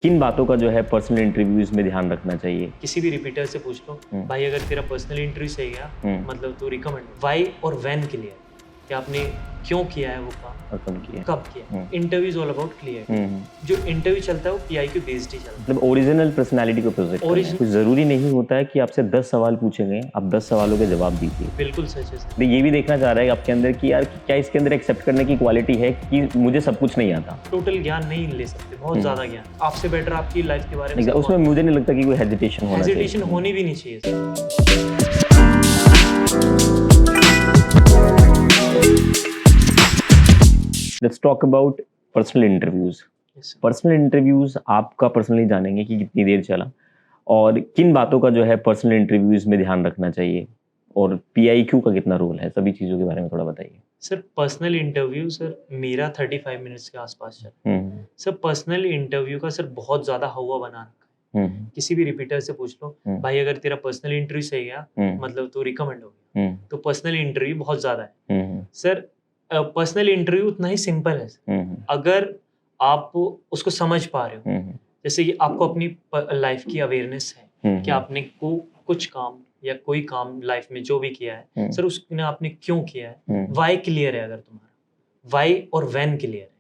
किन बातों का जो है पर्सनल इंटरव्यूज में ध्यान रखना चाहिए? किसी भी रिपीटर से पूछ लो भाई अगर तेरा पर्सनल इंटरव्यू सही गया मतलब तू रिकमेंड व्हाई और व्हेन क्लियर कि आपने क्यों किया है वो काम और कम किया? कब किया interview is all about clear जो इंटरव्यू चलता है वो पीआईक्यू बेस्ड ही चलता है मतलब ओरिजिनल पर्सनालिटी को प्रोजेक्ट करना है। कुछ ज़रूरी नहीं होता है कि आपसे 10 सवाल पूछे गए, आप 10 सवालों के जवाब दीजिए। बिल्कुल सच है सर ये भी देखना चाह रहा है आपके अंदर कि यार क्या इसके अंदर एक्सेप्ट करने की क्वालिटी है कि मुझे सब कुछ नहीं आता। टोटल ज्ञान नहीं ले सकते बहुत ज्यादा ज्ञान आपसे बेटर आपकी लाइफ के बारे में उसमें मुझे नहीं लगता कि कोई हेजिटेशन होना चाहिए। हेजिटेशन होनी भी नहीं चाहिए sir let's talk about personal interviews. Personal interviews आपका पर्सनली जानेंगे कि कितनी देर चला और किन बातों का जो है पर्सनल इंटरव्यूज में ध्यान रखना चाहिए और पीआईक्यू का कितना रोल है, सभी चीज़ों के बारे में थोड़ा बताइए। सर पर्सनल इंटरव्यू सर मेरा 35 मिनट्स के आसपास चला सर पर्सनल इंटरव्यू का सर बहुत ज्यादा हवा बना रखा है किसी भी रिपीटर से पूछ लो भाई अगर तेरा पर्सनल इंटरव्यू सही गया मतलब तू रिकमेंड हो गया तो पर्सनल इंटरव्यू बहुत ज्यादा है सर पर्सनल इंटरव्यू उतना ही सिंपल है अगर आप उसको समझ पा रहे हो जैसे कि आपको अपनी लाइफ की अवेयरनेस है कि आपने को कुछ काम या कोई काम लाइफ में जो भी किया है सर उसने आपने क्यों किया है वाई क्लियर है अगर तुम्हारा वाई और व्हेन क्लियर है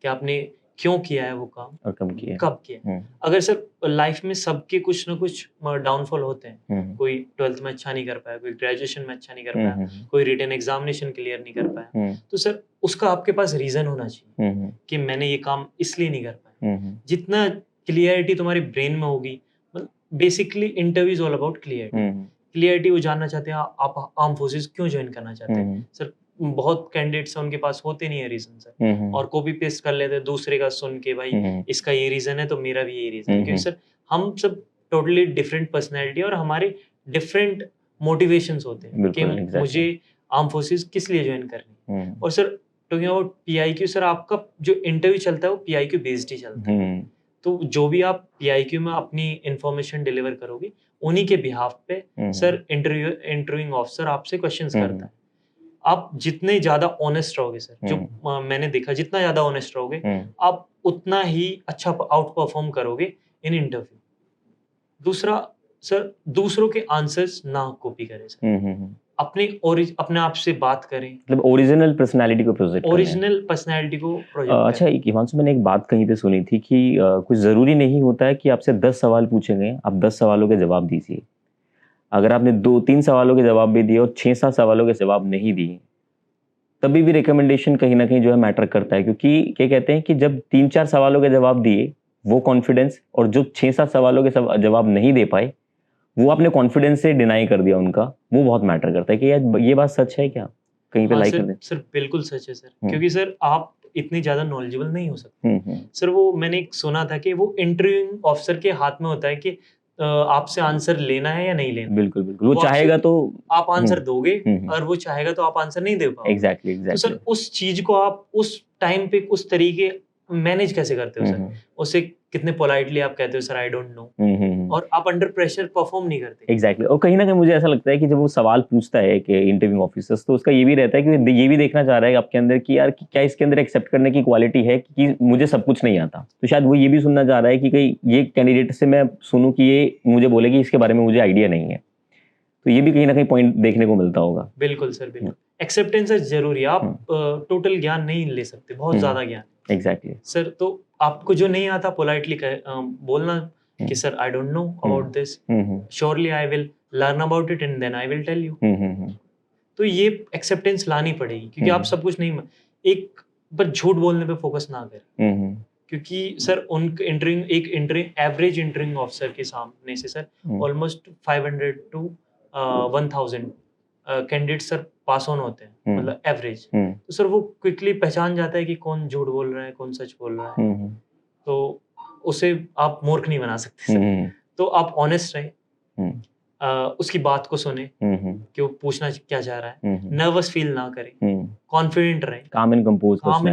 कि आपने क्यों किया है वो काम और कब किया। अगर सर लाइफ में सबके कुछ ना कुछ डाउनफॉल होते हैं कोई 12th में अच्छा नहीं कर पाया कोई ग्रेजुएशन में अच्छा नहीं कर पाया कोई रिटन एग्जामिनेशन क्लियर नहीं कर पाया तो सर उसका आपके पास रीजन होना चाहिए कि मैंने ये काम इसलिए नहीं कर पाया जितना क्लियरिटी तुम्हारी ब्रेन में होगी basically interview is all about clarity वो जानना चाहते हैं आप आर्म फोर्सेस क्यों ज्वाइन करना चाहते हैं सर बहुत कैंडिडेट्स उनके पास होते नहीं है रीजन सर और कॉपी पेस्ट कर लेते हैं दूसरे का सुन के भाई इसका ये रीजन है तो मेरा भी यही रीजन है क्योंकि सर हम सब टोटली डिफरेंट पर्सनैलिटी और हमारे डिफरेंट मोटिवेशंस होते हैं कि मुझे आर्म फोर्सेस किस लिए ज्वाइन करनी और sir talking about PIQ sir आपका जो इंटरव्यू चलता है वो पीआईक्यू बेस्ड ही चलता है तो जो भी आप पीआईक्यू में अपनी इंफॉर्मेशन डिलीवर करोगे उन्हीं के बिहाफ पे सर इंटरव्यूइंग ऑफिसर आपसे क्वेश्चंस करता है आप जितने ज्यादा ऑनेस्ट रहोगे सर जो मैंने देखा जितना ज्यादा ऑनेस्ट रहोगे आप उतना ही अच्छा आउट परफॉर्म करोगे इन इंटरव्यू दूसरा सर दूसरों के आंसर्स ना कॉपी करें सर अपने आप से बात करें मतलब ओरिजिनल पर्सनालिटी को प्रोजेक्ट ओरिजिनल पर्सनालिटी को प्रोजेक्ट अच्छा हिमांशु मैंने एक बात कहीं पे सुनी थी कि कुछ ज़रूरी नहीं होता है कि आपसे 10 सवाल पूछे गए आप 10 सवालों के जवाब दीजिए। अगर आपने 2-3 सवालों के जवाब भी दिए और 6-7 सवालों के जवाब नहीं दिए तभी भी रिकमेंडेशन कहीं ना कहीं जो है मैटर करता है क्योंकि क्या कहते हैं कि जब 3-4 सवालों के जवाब दिए वो कॉन्फिडेंस और जो 6-7 सवालों के जवाब नहीं दे पाए वो आपने कॉन्फिडेंस से डिनाई कर दिया उनका, वो बहुत मैटर करता है कि यार ये बात सच है क्या, कहीं पे लाइक कर दें। सर बिल्कुल सच है सर क्योंकि सर आप इतनी ज्यादा नॉलेजेबल नहीं हो सकते सर वो मैंने एक सुना था कि वो इंटरव्यूइंग ऑफिसर के हाथ में होता है कि आपसे आंसर लेना है या नहीं लेना। बिल्कुल बिल्कुल वो चाहेगा तो आप आंसर दोगे और वो चाहेगा तो आप आंसर नहीं दे पाओगे। एग्जैक्टली तो सर उस चीज को आप उस टाइम पे उस तरीके मैनेज कैसे करते हो सर उसे कितने पोलाइटली आप कहते हो सर आई डोंट नो और आप अंडर प्रेशर परफॉर्म नहीं करते। एग्जैक्टली और कहीं ना कहीं मुझे ऐसा लगता है कि जब वो सवाल पूछता है कि इंटरव्यू ऑफिसर्स तो उसका ये भी रहता है कि ये भी देखना चाह रहा है आपके अंदर कि यार क्या इसके अंदर एक्सेप्ट करने की क्वालिटी है कि मुझे सब कुछ नहीं आता। तो शायद वो ये भी सुनना चाह रहा है कि कहीं ये कैंडिडेट से मैं सुनूं कि ये मुझे बोले कि इसके बारे में मुझे आइडिया नहीं है, तो ये भी कहीं ना कहीं पॉइंट देखने को मिलता होगा। बिल्कुल सर बिल्कुल एक्सेप्टेंस जरूरी है। आप टोटल ज्ञान नहीं ले सकते बहुत ज्यादा ज्ञान। एग्जैक्टली सर तो आपको जो नहीं आता पोलाइटली बोलना कि sir I don't know about this surely I will learn about it and then I will tell you. तो ये एक्सेप्टेंस लानी पड़ेगी क्योंकि आप सब कुछ नहीं एक पर झूठ बोलने पे फोकस ना करें क्योंकि सर उन इंटरव्यू एवरेज इंटरव्यू ऑफिसर के सामने से sir almost 500 to 1000 candidate sir pass on होते हैं मतलब एवरेज। तो सर वो क्विकली पहचान जाता है कि कौन झूठ बोल रहा है कौन सच बोल रहा है। तो उसे आप मूर्ख नहीं बना सकते सर। तो आप ऑनेस्ट रहें उसकी बात को सुने कि वो पूछना क्या चाह रहा है, नर्वस फील ना करें, कॉन्फिडेंट रहें, काम एंड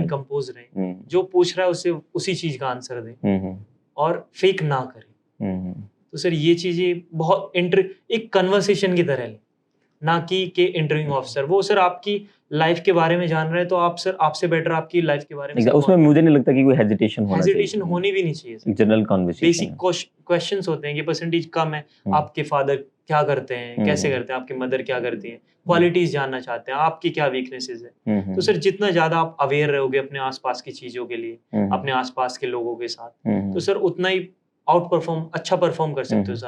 कंपोज रहें, जो पूछ रहा है उसे उसी चीज का आंसर दें और फेक ना करें। तो सर ये चीजें बहुत एक कन्वर्सेशन की तरह लें ना कि इंटरव्यूइंग ऑफिसर। वो सर आपकी लाइफ के बारे में जान रहे हैं, तो आप सर आपसे बेटर आपकी लाइफ के बारे में Exactly, उसमें मुझे नहीं लगता कि कोई हेजिटेशन होना चाहिए। हेजिटेशन होनी भी नहीं चाहिए sir. General conversation basic questions होते हैं कि परसेंटेज कम है, आपके फादर क्या करते हैं, कैसे करते हैं, आपकी मदर क्या करती है, क्वालिटीज जानना चाहते हैं, आपकी क्या वीकनेसेस है। तो सर जितना ज्यादा आप अवेयर रहोगे अपने आसपास की चीजों के लिए, अपने आसपास के लोगों के साथ, तो सर उतना ही अच्छा परफॉर्म कर सकते हो सर।